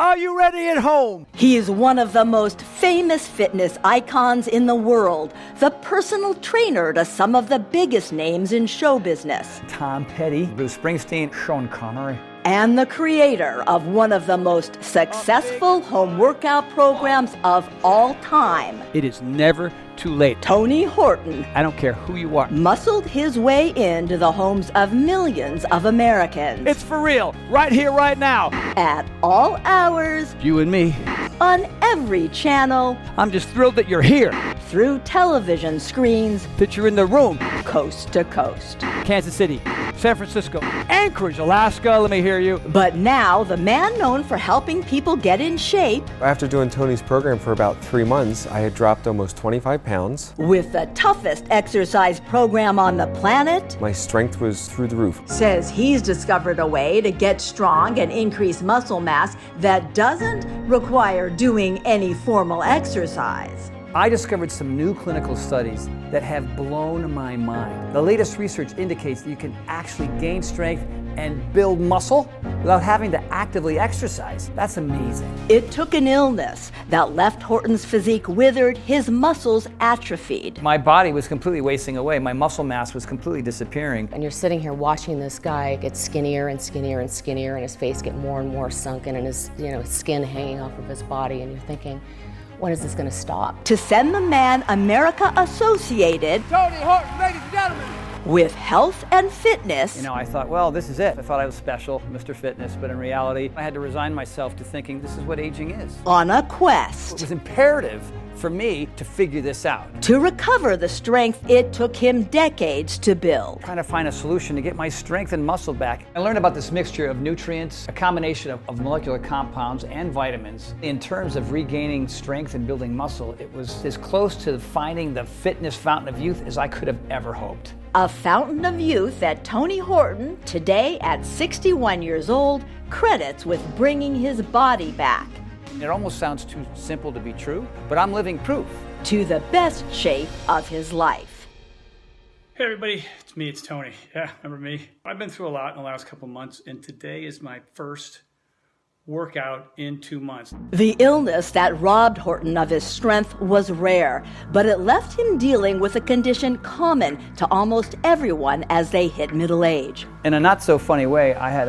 Are you ready at home? He is one of the most famous fitness icons in the world, the personal trainer to some of the biggest names in show business. Tom Petty, Bruce Springsteen, Sean Connery. And the creator of one of the most successful home workout programs of all time. It is never too late. Tony Horton. I don't care who you are. Muscled his way into the homes of millions of Americans. It's for real, right here, right now. At all hours. You and me. On every channel. I'm just thrilled that you're here. Through television screens. That you're in the room. Coast to coast. Kansas City, San Francisco, Anchorage, Alaska, let me hear you. But now, the man known for helping people get in shape. After doing Tony's program for about 3 months, I had dropped almost 25 pounds. With the toughest exercise program on the planet. My strength was through the roof. Says he's discovered a way to get strong and increase muscle mass that doesn't require doing any formal exercise. I discovered some new clinical studies that have blown my mind. The latest research indicates that you can actually gain strength and build muscle without having to actively exercise. That's amazing. It took an illness that left Horton's physique withered, his muscles atrophied. My body was completely wasting away. My muscle mass was completely disappearing. And you're sitting here watching this guy get skinnier and skinnier and skinnier, and his face get more and more sunken, and his skin hanging off of his body, and you're thinking, when is this going to stop? To send the man America associated Tony Horton, ladies and gentlemen, with health and fitness. I thought, well, this is it. I thought I was special, Mr. Fitness, but in reality, I had to resign myself to thinking this is what aging is. On a quest. It was imperative for me to figure this out. To recover the strength it took him decades to build. Trying to find a solution to get my strength and muscle back. I learned about this mixture of nutrients, a combination of molecular compounds and vitamins. In terms of regaining strength and building muscle, it was as close to finding the fitness fountain of youth as I could have ever hoped. A fountain of youth that Tony Horton, today at 61 years old, credits with bringing his body back. It almost sounds too simple to be true, but I'm living proof. To the best shape of his life. Hey everybody, it's Tony. Yeah, remember me? I've been through a lot in the last couple months, and today is my first workout in 2 months. The illness that robbed Horton of his strength was rare, but it left him dealing with a condition common to almost everyone as they hit middle age. In a not so funny way, I had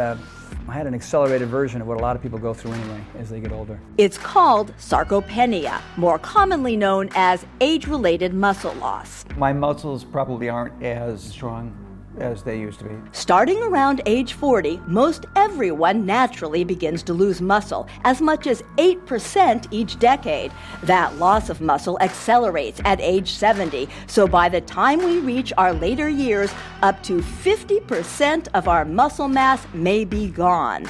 an accelerated version of what a lot of people go through anyway as they get older. It's called sarcopenia, more commonly known as age-related muscle loss. My muscles probably aren't as strong as they used to be. Starting around age 40, most everyone naturally begins to lose muscle, as much as 8% each decade. That loss of muscle accelerates at age 70, so by the time we reach our later years, up to 50% of our muscle mass may be gone.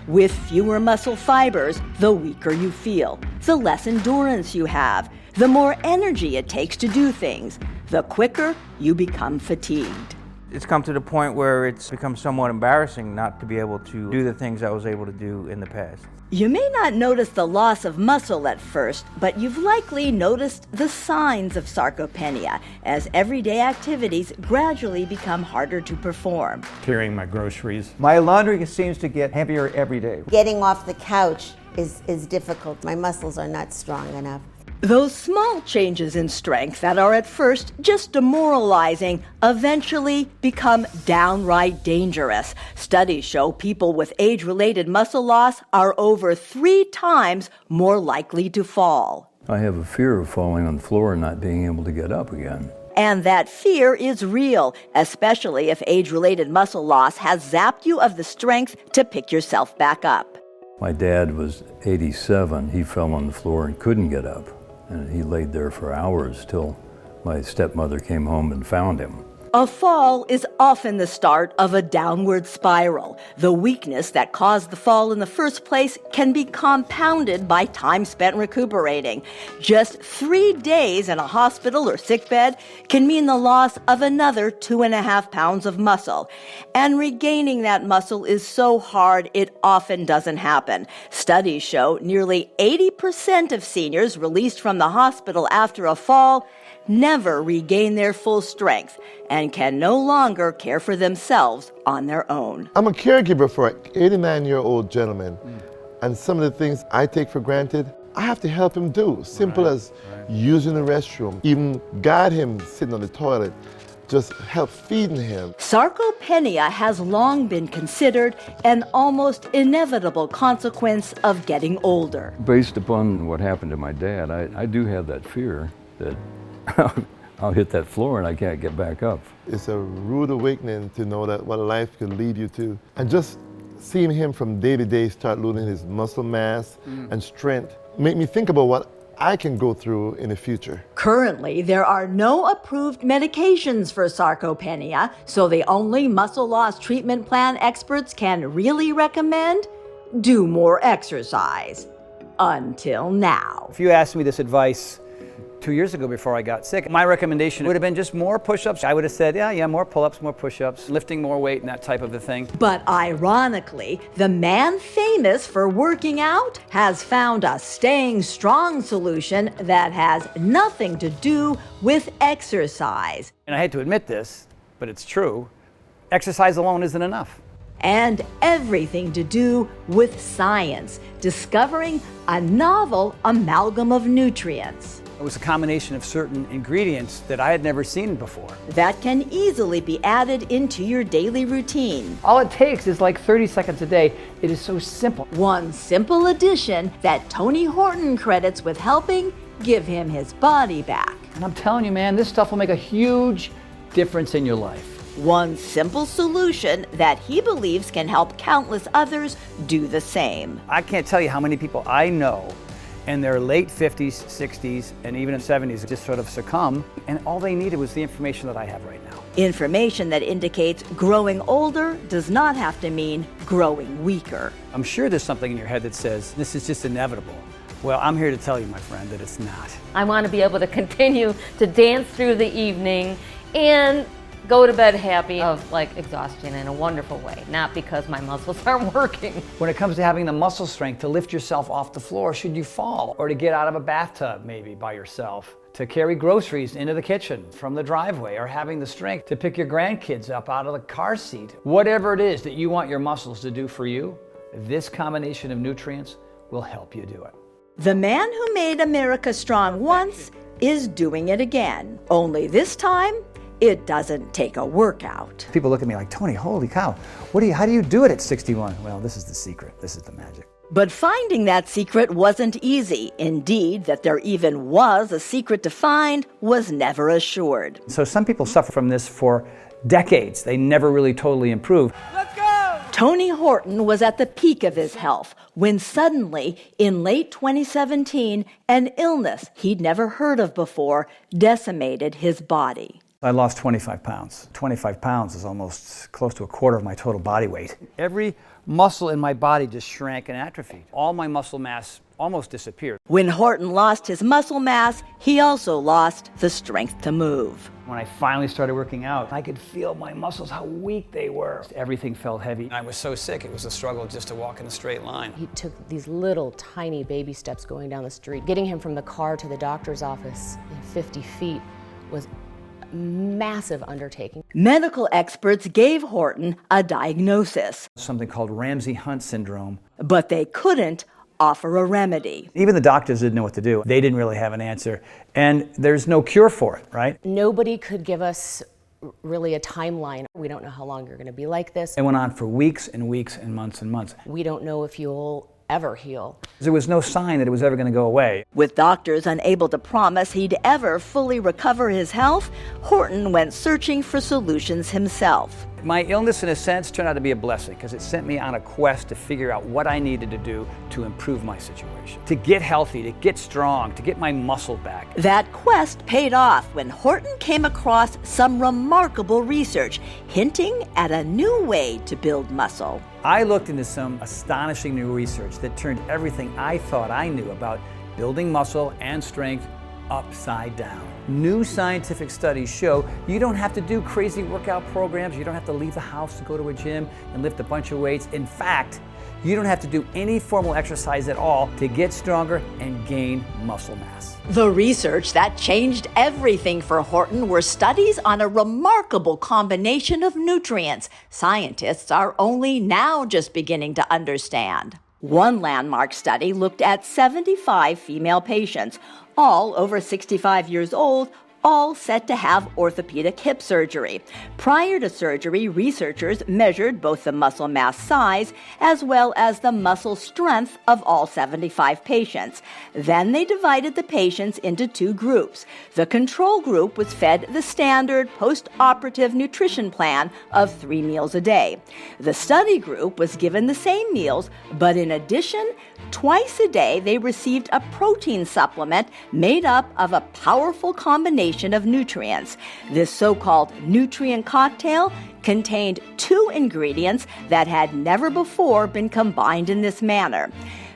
With fewer muscle fibers, the weaker you feel, the less endurance you have, the more energy it takes to do things, the quicker you become fatigued. It's come to the point where it's become somewhat embarrassing not to be able to do the things I was able to do in the past. You may not notice the loss of muscle at first, but you've likely noticed the signs of sarcopenia as everyday activities gradually become harder to perform. Carrying my groceries. My laundry seems to get heavier every day. Getting off the couch is difficult. My muscles are not strong enough. Those small changes in strength that are at first just demoralizing eventually become downright dangerous. Studies show people with age-related muscle loss are over 3 times more likely to fall. I have a fear of falling on the floor and not being able to get up again. And that fear is real, especially if age-related muscle loss has zapped you of the strength to pick yourself back up. My dad was 87. He fell on the floor and couldn't get up. And he laid there for hours till my stepmother came home and found him. A fall is often the start of a downward spiral. The weakness that caused the fall in the first place can be compounded by time spent recuperating. Just 3 days in a hospital or sickbed can mean the loss of another 2.5 pounds of muscle. And regaining that muscle is so hard it often doesn't happen. Studies show nearly 80% of seniors released from the hospital after a fall never regain their full strength and can no longer care for themselves on their own. I'm a caregiver for an 89-year-old gentleman, And some of the things I take for granted, I have to help him do. Simple as using the restroom, even guide him sitting on the toilet, just help feeding him. Sarcopenia has long been considered an almost inevitable consequence of getting older. Based upon what happened to my dad, I do have that fear that I'll hit that floor and I can't get back up. It's a rude awakening to know that what life can lead you to. And just seeing him from day to day start losing his muscle mass and strength make me think about what I can go through in the future. Currently, there are no approved medications for sarcopenia, so the only muscle loss treatment plan experts can really recommend: do more exercise. Until now. If you asked me this advice 2 years ago before I got sick, my recommendation would have been just more push-ups. I would have said, yeah, more pull-ups, more push-ups, lifting more weight and that type of a thing. But ironically, the man famous for working out has found a staying strong solution that has nothing to do with exercise. And I hate to admit this, but it's true. Exercise alone isn't enough. And everything to do with science, discovering a novel amalgam of nutrients It was a combination of certain ingredients that I had never seen before. that can easily be added into your daily routine. All it takes is like 30 seconds a day. It is so simple. One simple addition that Tony Horton credits with helping give him his body back. And I'm telling you, man, this stuff will make a huge difference in your life. One simple solution that he believes can help countless others do the same. I can't tell you how many people I know in their late 50s, 60s, and even in 70s just sort of succumb, and all they needed was the information that I have right now. Information that indicates growing older does not have to mean growing weaker. I'm sure there's something in your head that says, this is just inevitable. Well, I'm here to tell you, my friend, that it's not. I want to be able to continue to dance through the evening and go to bed happy of like exhaustion in a wonderful way, not because my muscles aren't working. When it comes to having the muscle strength to lift yourself off the floor should you fall, or to get out of a bathtub maybe by yourself, to carry groceries into the kitchen from the driveway, or having the strength to pick your grandkids up out of the car seat. Whatever it is that you want your muscles to do for you, this combination of nutrients will help you do it. The man who made America strong once is doing it again, only this time it doesn't take a workout. People look at me like, Tony, holy cow, how do you do it at 61? Well, this is the secret. This is the magic. But finding that secret wasn't easy. Indeed, that there even was a secret to find was never assured. So some people suffer from this for decades. They never really totally improve. Let's go! Tony Horton was at the peak of his health when suddenly, in late 2017, an illness he'd never heard of before decimated his body. I lost 25 pounds. 25 pounds is almost close to a quarter of my total body weight. Every muscle in my body just shrank and atrophied. All my muscle mass almost disappeared. When Horton lost his muscle mass, he also lost the strength to move. When I finally started working out, I could feel my muscles, how weak they were. Everything felt heavy. I was so sick, it was a struggle just to walk in a straight line. He took these little tiny baby steps going down the street. Getting him from the car to the doctor's office in 50 feet was massive undertaking. Medical experts gave Horton a diagnosis, Something called Ramsay-Hunt syndrome. but they couldn't offer a remedy. Even the doctors didn't know what to do. They didn't really have an answer. And there's no cure for it, right? Nobody could give us really a timeline. We don't know how long you're going to be like this. It went on for weeks and weeks and months and months. We don't know if you'll ever heal. There was no sign that it was ever going to go away. With doctors unable to promise he'd ever fully recover his health, Horton went searching for solutions himself. My illness, in a sense, turned out to be a blessing because it sent me on a quest to figure out what I needed to do to improve my situation, to get healthy, to get strong, to get my muscle back. That quest paid off when Horton came across some remarkable research hinting at a new way to build muscle. I looked into some astonishing new research that turned everything I thought I knew about building muscle and strength upside down. New scientific studies show you don't have to do crazy workout programs. You don't have to leave the house to go to a gym and lift a bunch of weights. In fact, you don't have to do any formal exercise at all to get stronger and gain muscle mass. The research that changed everything for Horton were studies on a remarkable combination of nutrients scientists are only now just beginning to understand. One landmark study looked at 75 female patients, all over 65 years old, all set to have orthopedic hip surgery. Prior to surgery, researchers measured both the muscle mass size as well as the muscle strength of all 75 patients. Then they divided the patients into two groups. The control group was fed the standard post-operative nutrition plan of 3 meals a day. The study group was given the same meals, but in addition, twice a day they received a protein supplement made up of a powerful combination of nutrients. This so-called nutrient cocktail contained 2 ingredients that had never before been combined in this manner.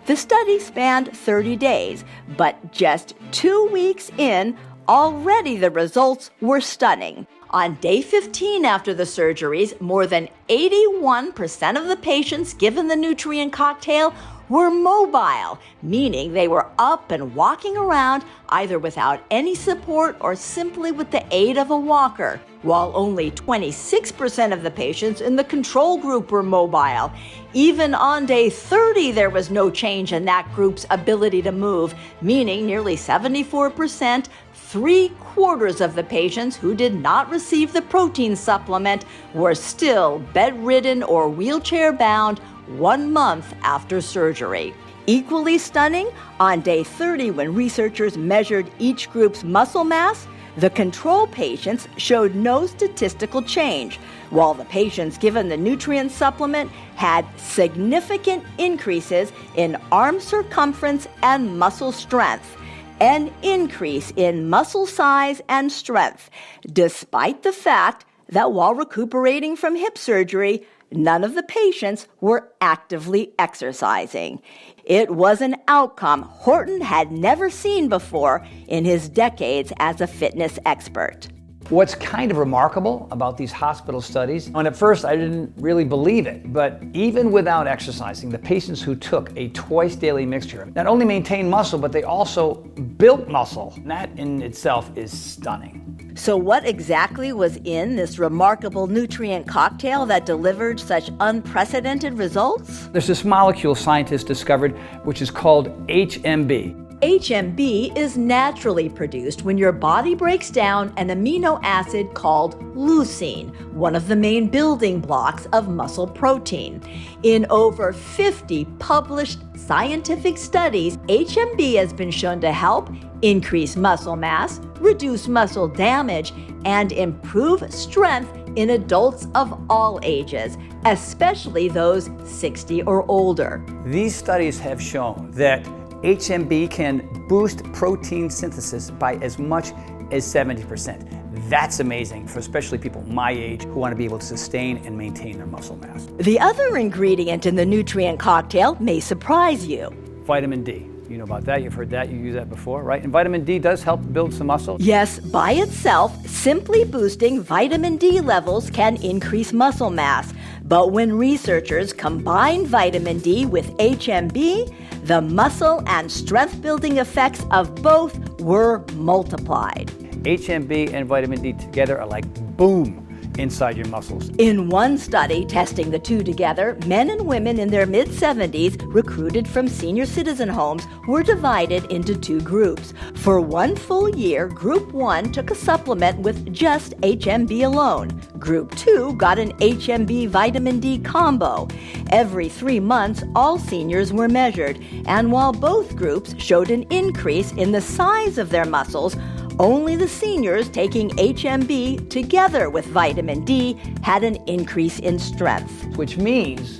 The study spanned 30 days, but just 2 weeks in, already the results were stunning. On day 15 after the surgeries, more than 81% of the patients given the nutrient cocktail were mobile, meaning they were up and walking around either without any support or simply with the aid of a walker, while only 26% of the patients in the control group were mobile. Even on day 30, there was no change in that group's ability to move, meaning nearly 74%, 3/4 of the patients who did not receive the protein supplement were still bedridden or wheelchair-bound 1 month after surgery. Equally stunning, on day 30, when researchers measured each group's muscle mass, the control patients showed no statistical change, while the patients given the nutrient supplement had significant increases in arm circumference and muscle strength, an increase in muscle size and strength, despite the fact that while recuperating from hip surgery, none of the patients were actively exercising. It was an outcome Horton had never seen before in his decades as a fitness expert. What's kind of remarkable about these hospital studies, and at first I didn't really believe it, but even without exercising, the patients who took a twice daily mixture not only maintained muscle, but they also built muscle. And that in itself is stunning. So what exactly was in this remarkable nutrient cocktail that delivered such unprecedented results? There's this molecule scientists discovered which is called HMB. HMB is naturally produced when your body breaks down an amino acid called leucine, one of the main building blocks of muscle protein. In over 50 published scientific studies, HMB has been shown to help increase muscle mass, reduce muscle damage, and improve strength in adults of all ages, especially those 60 or older. These studies have shown that HMB can boost protein synthesis by as much as 70%. That's amazing for especially people my age who want to be able to sustain and maintain their muscle mass. The other ingredient in the nutrient cocktail may surprise you. Vitamin D. You know about that, you've heard that, you use that before, right? And vitamin D does help build some muscle. Yes, by itself, simply boosting vitamin D levels can increase muscle mass. But when researchers combined vitamin D with HMB, the muscle and strength-building effects of both were multiplied. HMB and vitamin D together are like boom inside your muscles. In one study testing the two together, men and women in their mid-70s recruited from senior citizen homes were divided into two groups. For 1 full year, Group 1 took a supplement with just HMB alone. Group 2 got an HMB vitamin D combo. Every 3 months, all seniors were measured, and while both groups showed an increase in the size of their muscles, only the seniors taking HMB together with vitamin D had an increase in strength. Which means,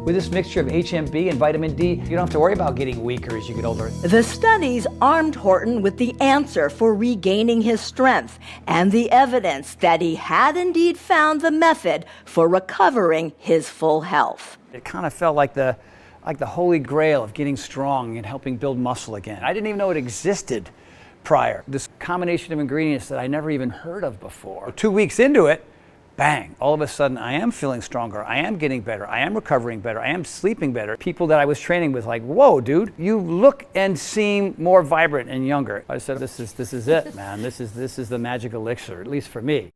with this mixture of HMB and vitamin D, you don't have to worry about getting weaker as you get older. The studies armed Horton with the answer for regaining his strength and the evidence that he had indeed found the method for recovering his full health. It kind of felt like the holy grail of getting strong and helping build muscle again. I didn't even know it existed prior. This combination of ingredients that I never even heard of before. 2 weeks into it, bang, all of a sudden I am feeling stronger, I am getting better, I am recovering better, I am sleeping better. People that I was training with like, whoa dude, you look and seem more vibrant and younger. I said, this is it, man. This is the magic elixir, at least for me.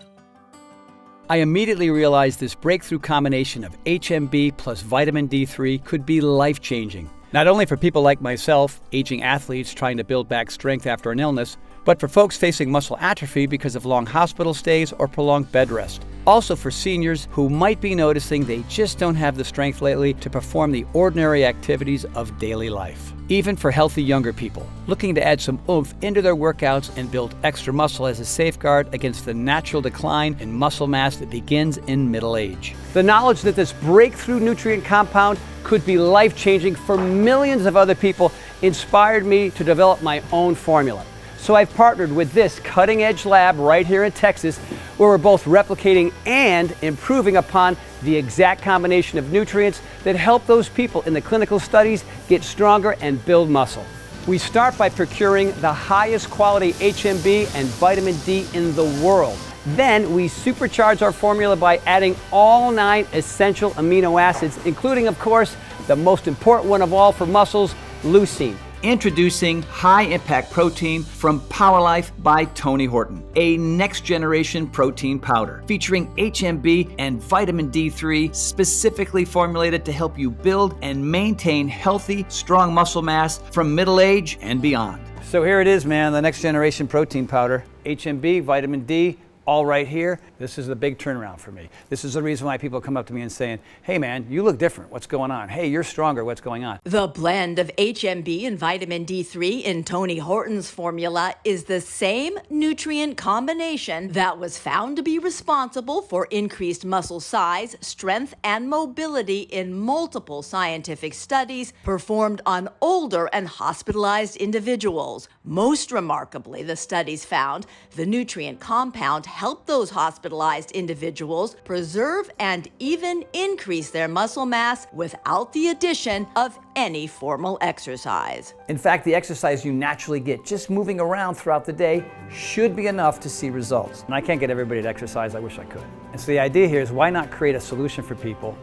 I immediately realized this breakthrough combination of HMB plus vitamin D3 could be life-changing. Not only for people like myself, aging athletes trying to build back strength after an illness, but for folks facing muscle atrophy because of long hospital stays or prolonged bed rest. Also for seniors who might be noticing they just don't have the strength lately to perform the ordinary activities of daily life. Even for healthy younger people, looking to add some oomph into their workouts and build extra muscle as a safeguard against the natural decline in muscle mass that begins in middle age. The knowledge that this breakthrough nutrient compound could be life-changing for millions of other people inspired me to develop my own formula. So I've partnered with this cutting-edge lab right here in Texas, where we're both replicating and improving upon the exact combination of nutrients that help those people in the clinical studies get stronger and build muscle. We start by procuring the highest quality HMB and vitamin D in the world. Then we supercharge our formula by adding all 9 essential amino acids, including, of course, the most important one of all for muscles, leucine. Introducing High Impact Protein from PowerLife by Tony Horton, a next generation protein powder featuring HMB and vitamin D3 specifically formulated to help you build and maintain healthy, strong muscle mass from middle age and beyond. So here it is, man, the next generation protein powder, HMB, vitamin D, all right here. This is a big turnaround for me. This is the reason why people come up to me and saying, hey man, you look different, what's going on? Hey, you're stronger, what's going on? The blend of HMB and vitamin D3 in Tony Horton's formula is the same nutrient combination that was found to be responsible for increased muscle size, strength, and mobility in multiple scientific studies performed on older and hospitalized individuals. Most remarkably, the studies found the nutrient compound helped those hospitalized individuals preserve and even increase their muscle mass without the addition of any formal exercise. In fact, the exercise you naturally get just moving around throughout the day should be enough to see results. And I can't get everybody to exercise, I wish I could. And so the idea here is, why not create a solution for people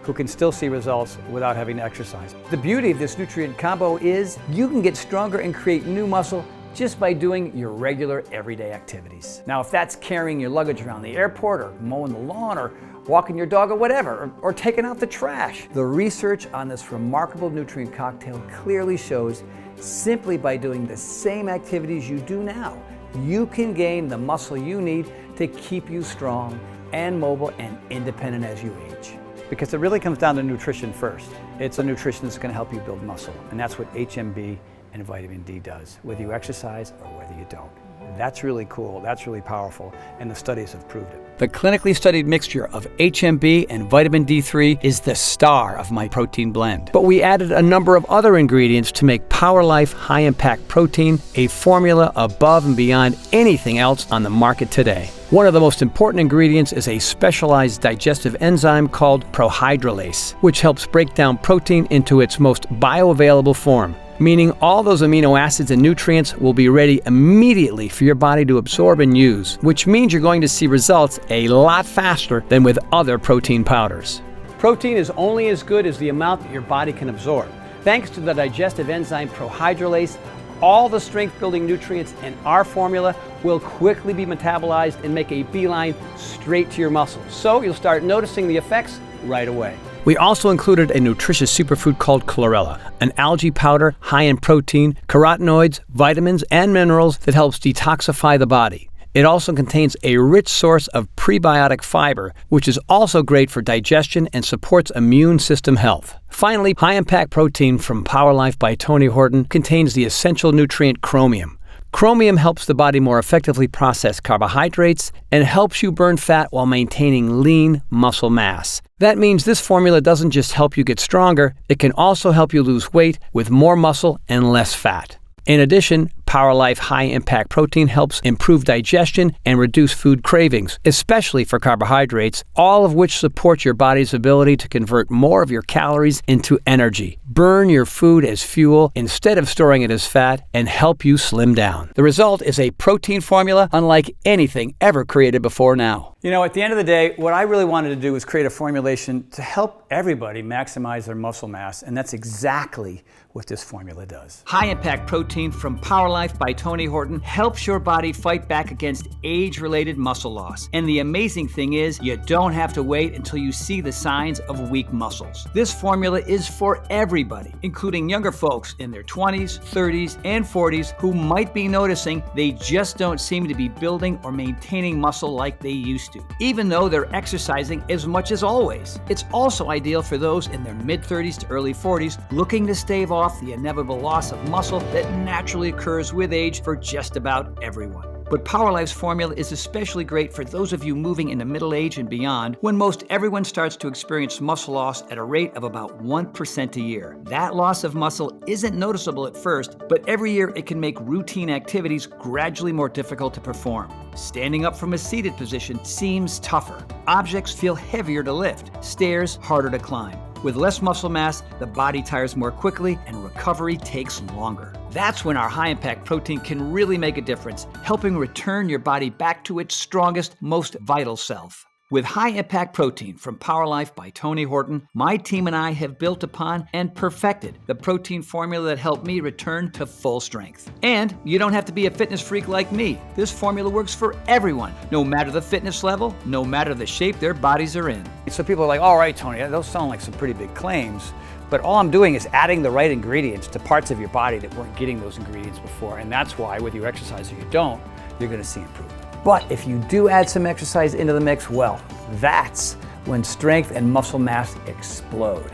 who can still see results without having to exercise? The beauty of this nutrient combo is you can get stronger and create new muscle just by doing your regular everyday activities. Now, if that's carrying your luggage around the airport, or mowing the lawn, or walking your dog, or whatever, or taking out the trash, the research on this remarkable nutrient cocktail clearly shows simply by doing the same activities you do now, you can gain the muscle you need to keep you strong and mobile and independent as you age. Because it really comes down to nutrition first. It's a nutrition that's going to help you build muscle, and that's what HMB and vitamin D does, whether you exercise or whether you don't. That's really cool, that's really powerful, and the studies have proved it. The clinically studied mixture of HMB and vitamin D3 is the star of my protein blend. But we added a number of other ingredients to make PowerLife High Impact Protein a formula above and beyond anything else on the market today. One of the most important ingredients is a specialized digestive enzyme called prohydrolase, which helps break down protein into its most bioavailable form, meaning all those amino acids and nutrients will be ready immediately for your body to absorb and use, which means you're going to see results a lot faster than with other protein powders. Protein is only as good as the amount that your body can absorb. Thanks to the digestive enzyme prohydrolase, all the strength-building nutrients in our formula will quickly be metabolized and make a beeline straight to your muscles. So you'll start noticing the effects right away. We also included a nutritious superfood called chlorella, an algae powder high in protein, carotenoids, vitamins, and minerals that helps detoxify the body. It also contains a rich source of prebiotic fiber, which is also great for digestion and supports immune system health. Finally, high-impact protein from PowerLife by Tony Horton contains the essential nutrient chromium. Chromium helps the body more effectively process carbohydrates and helps you burn fat while maintaining lean muscle mass. That means this formula doesn't just help you get stronger, it can also help you lose weight with more muscle and less fat. In addition, PowerLife High Impact Protein helps improve digestion and reduce food cravings, especially for carbohydrates, all of which support your body's ability to convert more of your calories into energy, burn your food as fuel instead of storing it as fat, and help you slim down. The result is a protein formula unlike anything ever created before now. You know, at the end of the day, what I really wanted to do was create a formulation to help everybody maximize their muscle mass, and that's exactly what this formula does. High Impact Protein from PowerLife by Tony Horton helps your body fight back against age-related muscle loss. And the amazing thing is, you don't have to wait until you see the signs of weak muscles. This formula is for everybody. everybody, including younger folks in their 20s, 30s, and 40s who might be noticing they just don't seem to be building or maintaining muscle like they used to, even though they're exercising as much as always. It's also ideal for those in their mid-30s to early 40s looking to stave off the inevitable loss of muscle that naturally occurs with age for just about everyone. But PowerLife's formula is especially great for those of you moving into middle age and beyond, when most everyone starts to experience muscle loss at a rate of about 1% a year. That loss of muscle isn't noticeable at first, but every year it can make routine activities gradually more difficult to perform. Standing up from a seated position seems tougher. Objects feel heavier to lift. Stairs harder to climb. With less muscle mass, the body tires more quickly and recovery takes longer. That's when our high-impact protein can really make a difference, helping return your body back to its strongest, most vital self. With high-impact protein from PowerLife by Tony Horton, my team and I have built upon and perfected the protein formula that helped me return to full strength. And you don't have to be a fitness freak like me. This formula works for everyone, no matter the fitness level, no matter the shape their bodies are in. So people are like, all right, Tony, those sound like some pretty big claims, but all I'm doing is adding the right ingredients to parts of your body that weren't getting those ingredients before, and that's why whether you exercise or you don't, you're gonna see improvement. But if you do add some exercise into the mix, well, that's when strength and muscle mass explode.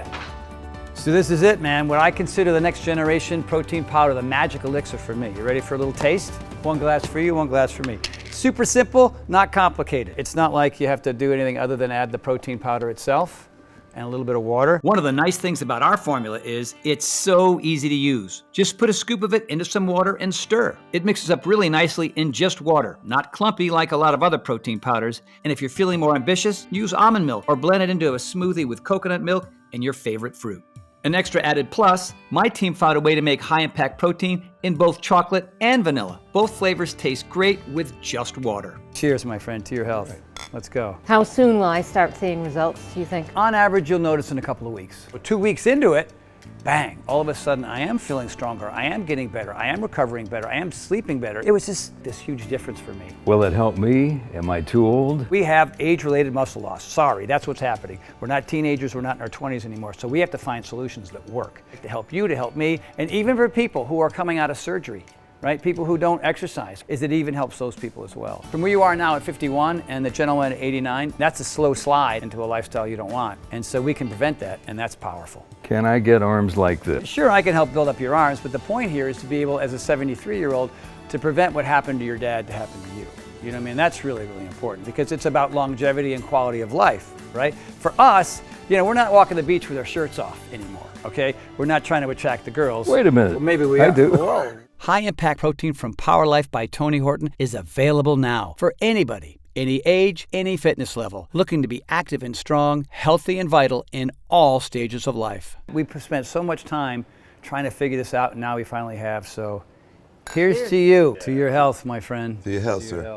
So this is it, man. What I consider the next generation protein powder, the magic elixir for me. You ready for a little taste? One glass for you, one glass for me. Super simple, not complicated. It's not like you have to do anything other than add the protein powder itself and a little bit of water. One of the nice things about our formula is it's so easy to use. Just put a scoop of it into some water and stir. It mixes up really nicely in just water, not clumpy like a lot of other protein powders. And if you're feeling more ambitious, use almond milk or blend it into a smoothie with coconut milk and your favorite fruit. An extra added plus, my team found a way to make high-impact protein in both chocolate and vanilla. Both flavors taste great with just water. Cheers, my friend, to your health. Let's go. How soon will I start seeing results, do you think? On average, you'll notice in a couple of weeks. 2 weeks into it, bang, all of a sudden I am feeling stronger, I am getting better, I am recovering better, I am sleeping better. It was just this huge difference for me. Will it help me? Am I too old? We have age-related muscle loss. Sorry, that's what's happening. We're not teenagers, we're not in our 20s anymore, so we have to find solutions that work to help you, to help me, and even for people who are coming out of surgery. Right? People who don't exercise, it even helps those people as well. From where you are now at 51 and the gentleman at 89, that's a slow slide into a lifestyle you don't want. And so we can prevent that, and that's powerful. Can I get arms like this? Sure, I can help build up your arms, but the point here is to be able, as a 73-year-old, to prevent what happened to your dad to happen to you. You know what I mean? That's really, really important because it's about longevity and quality of life, right? For us, you know, we're not walking the beach with our shirts off anymore, okay? We're not trying to attract the girls. Wait a minute. Well, maybe we I are. do. Whoa. High-impact protein from PowerLife by Tony Horton is available now for anybody, any age, any fitness level, looking to be active and strong, healthy and vital in all stages of life. We've spent so much time trying to figure this out, and now we finally have, so here's to you, to your health, my friend. To your health, sir.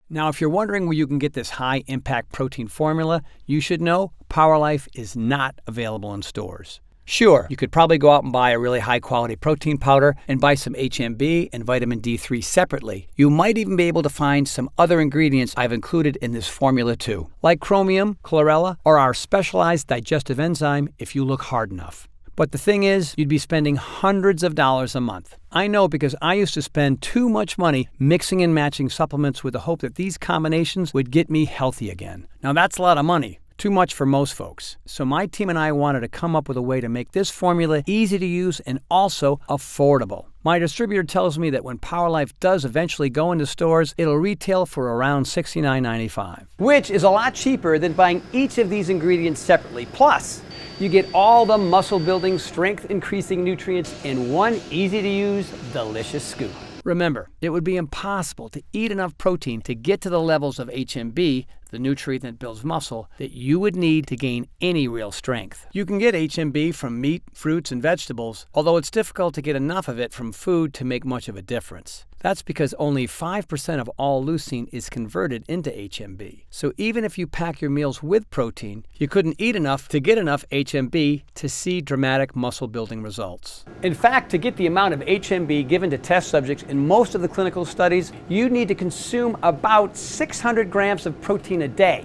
Now, if you're wondering where you can get this high-impact protein formula, you should know PowerLife is not available in stores. Sure, you could probably go out and buy a really high-quality protein powder and buy some HMB and vitamin D3 separately. You might even be able to find some other ingredients I've included in this formula too, like chromium, chlorella, or our specialized digestive enzyme if you look hard enough. But the thing is, you'd be spending hundreds of dollars a month. I know because I used to spend too much money mixing and matching supplements with the hope that these combinations would get me healthy again. Now that's a lot of money. Too much for most folks. So my team and I wanted to come up with a way to make this formula easy to use and also affordable. My distributor tells me that when PowerLife does eventually go into stores, it'll retail for around $69.95, which is a lot cheaper than buying each of these ingredients separately. Plus, you get all the muscle-building, strength-increasing nutrients in one easy-to-use, delicious scoop. Remember, it would be impossible to eat enough protein to get to the levels of HMB, the nutrient that builds muscle, that you would need to gain any real strength. You can get HMB from meat, fruits, and vegetables, although it's difficult to get enough of it from food to make much of a difference. That's because only 5% of all leucine is converted into HMB. So even if you pack your meals with protein, you couldn't eat enough to get enough HMB to see dramatic muscle-building results. In fact, to get the amount of HMB given to test subjects in most of the clinical studies, you need to consume about 600 grams of protein a day.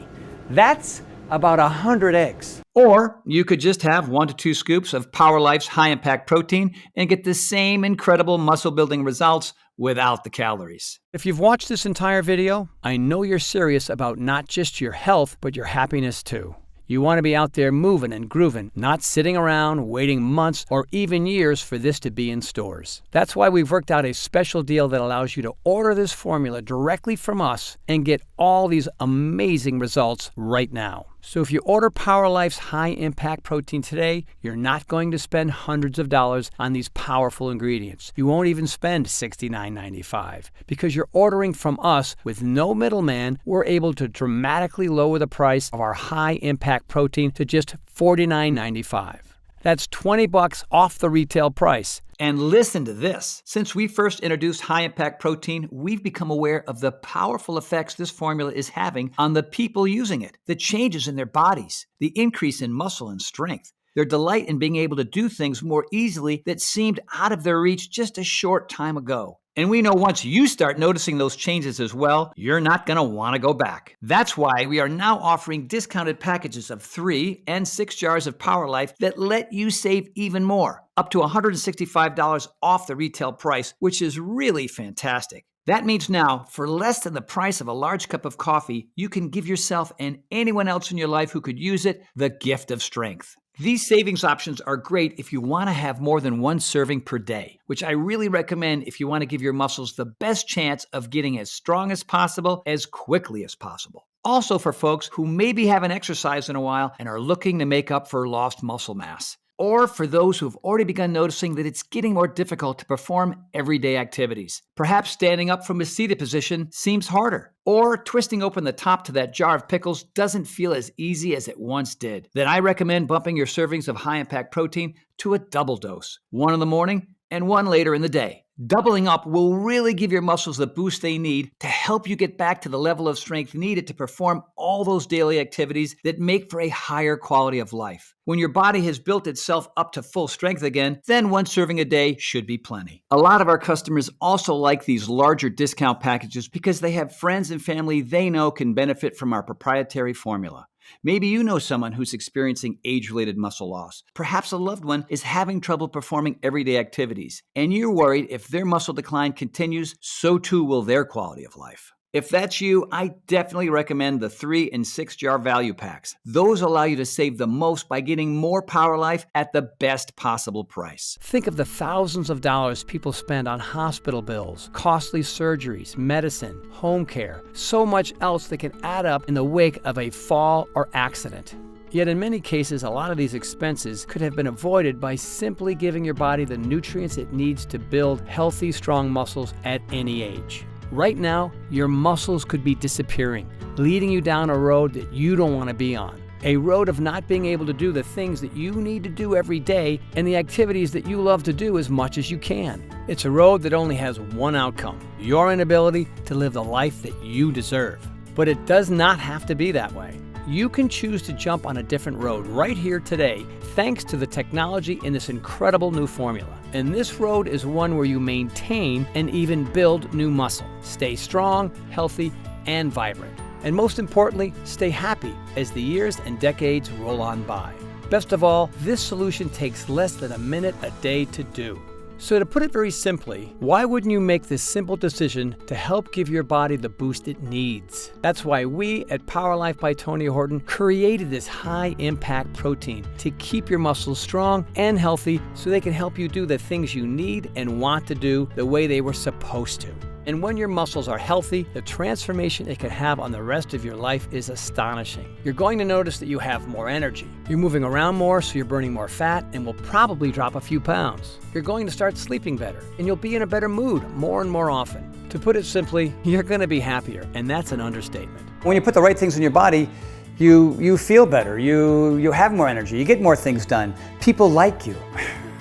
That's about 100 eggs. Or you could just have 1 to 2 scoops of Power Life's high-impact protein and get the same incredible muscle-building results without the calories. If you've watched this entire video, I know you're serious about not just your health, but your happiness too. You want to be out there moving and grooving, not sitting around waiting months or even years for this to be in stores. That's why we've worked out a special deal that allows you to order this formula directly from us and get all these amazing results right now. So if you order Power Life's high-impact protein today, you're not going to spend hundreds of dollars on these powerful ingredients. You won't even spend $69.95. Because you're ordering from us with no middleman, we're able to dramatically lower the price of our high-impact protein to just $49.95. That's $20 off the retail price. And listen to this. Since we first introduced high-impact protein, we've become aware of the powerful effects this formula is having on the people using it, the changes in their bodies, the increase in muscle and strength, their delight in being able to do things more easily that seemed out of their reach just a short time ago. And we know once you start noticing those changes as well, you're not going to want to go back. That's why we are now offering discounted packages of 3 and 6 jars of Power Life that let you save even more, up to $165 off the retail price, which is really fantastic. That means now, for less than the price of a large cup of coffee, you can give yourself and anyone else in your life who could use it the gift of strength. These savings options are great if you want to have more than 1 serving per day, which I really recommend if you want to give your muscles the best chance of getting as strong as possible, as quickly as possible. Also for folks who maybe haven't exercised in a while and are looking to make up for lost muscle mass. Or for those who have already begun noticing that it's getting more difficult to perform everyday activities. Perhaps standing up from a seated position seems harder. Or twisting open the top to that jar of pickles doesn't feel as easy as it once did. Then I recommend bumping your servings of high-impact protein to a double dose. 1 in the morning and 1 later in the day. Doubling up will really give your muscles the boost they need to help you get back to the level of strength needed to perform all those daily activities that make for a higher quality of life. When your body has built itself up to full strength again, then 1 serving a day should be plenty. A lot of our customers also like these larger discount packages because they have friends and family they know can benefit from our proprietary formula. Maybe you know someone who's experiencing age-related muscle loss. Perhaps a loved one is having trouble performing everyday activities, and you're worried if their muscle decline continues, so too will their quality of life. If that's you, I definitely recommend the 3 and 6 jar value packs. Those allow you to save the most by getting more Power Life at the best possible price. Think of the thousands of dollars people spend on hospital bills, costly surgeries, medicine, home care, so much else that can add up in the wake of a fall or accident. Yet in many cases, a lot of these expenses could have been avoided by simply giving your body the nutrients it needs to build healthy, strong muscles at any age. Right now, your muscles could be disappearing, leading you down a road that you don't want to be on. A road of not being able to do the things that you need to do every day and the activities that you love to do as much as you can. It's a road that only has one outcome: your inability to live the life that you deserve. But it does not have to be that way. You can choose to jump on a different road right here today, thanks to the technology in this incredible new formula. And this road is one where you maintain and even build new muscle. Stay strong, healthy, and vibrant. And most importantly, stay happy as the years and decades roll on by. Best of all, this solution takes less than a minute a day to do. So to put it very simply, why wouldn't you make this simple decision to help give your body the boost it needs? That's why we at Power Life by Tony Horton created this high-impact protein to keep your muscles strong and healthy so they can help you do the things you need and want to do the way they were supposed to. And when your muscles are healthy, the transformation it can have on the rest of your life is astonishing. You're going to notice that you have more energy. You're moving around more, so you're burning more fat and will probably drop a few pounds. You're going to start sleeping better, and you'll be in a better mood more and more often. To put it simply, you're going to be happier, and that's an understatement. When you put the right things in your body, you feel better, you have more energy, you get more things done. People like you.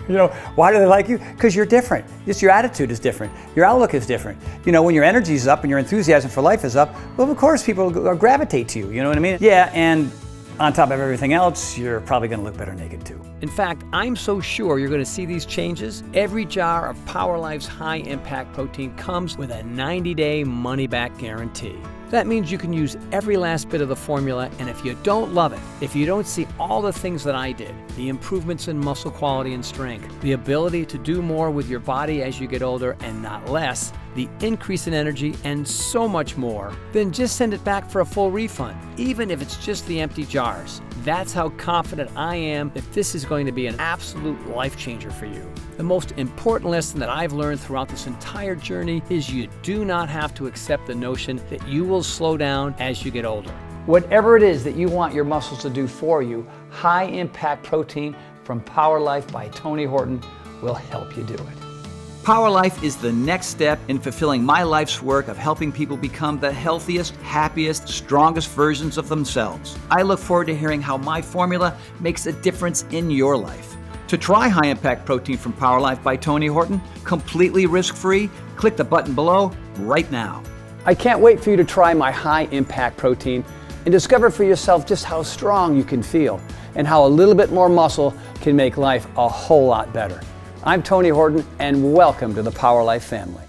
You know, why do they like you? Because you're different. Just your attitude is different. Your outlook is different. You know, when your energy is up and your enthusiasm for life is up, well, of course people gravitate to you, you know what I mean? Yeah, and On top of everything else, you're probably gonna look better naked too. In fact, I'm so sure you're going to see these changes. Every jar of PowerLife's high-impact protein comes with a 90-day money-back guarantee. That means you can use every last bit of the formula, and if you don't love it, if you don't see all the things that I did, the improvements in muscle quality and strength, the ability to do more with your body as you get older and not less, the increase in energy, and so much more, then just send it back for a full refund, even if it's just the empty jars. That's how confident I am that this is going to be an absolute life changer for you. The most important lesson that I've learned throughout this entire journey is you do not have to accept the notion that you will slow down as you get older. Whatever it is that you want your muscles to do for you, high impact protein from PowerLife by Tony Horton will help you do it. PowerLife is the next step in fulfilling my life's work of helping people become the healthiest, happiest, strongest versions of themselves. I look forward to hearing how my formula makes a difference in your life. To try high impact protein from PowerLife by Tony Horton, completely risk-free, click the button below right now. I can't wait for you to try my high impact protein and discover for yourself just how strong you can feel and how a little bit more muscle can make life a whole lot better. I'm Tony Horton, and welcome to the PowerLife family.